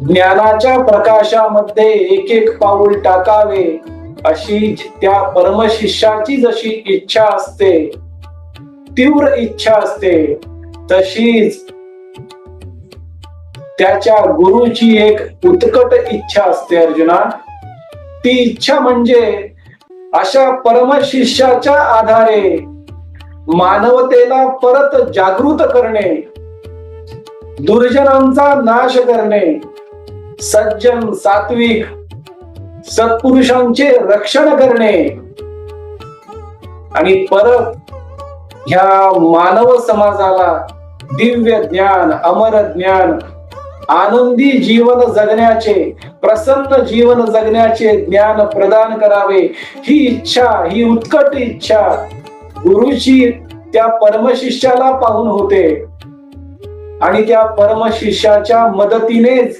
ज्ञानाच्या प्रकाशामध्ये एक एक पाऊल टाकावे अशी त्या परमशिष्याची जशी इच्छा असते, तीव्र इच्छा असते, तशीच त्याच्या गुरुची एक उत्कट इच्छा असते अर्जुना. ती इच्छा म्हणजे अशा परमशिष्याच्या आधारे मानवतेला परत जागृत करणे, दुर्जनांचा नाश करणे, सज्जन सात्विक सत्पुरुषांचे रक्षण करणे आणि परत ह्या मानव समाजाला दिव्य ज्ञान, अमर ज्ञान, आनंदी जीवन जगण्याचे, प्रसन्न जीवन जगण्याचे ज्ञान प्रदान करावे, ही इच्छा, ही उत्कट इच्छा गुरुची त्या परमशिष्याला पाहून होते. आणि त्या परमशिष्याच्या मदतीनेच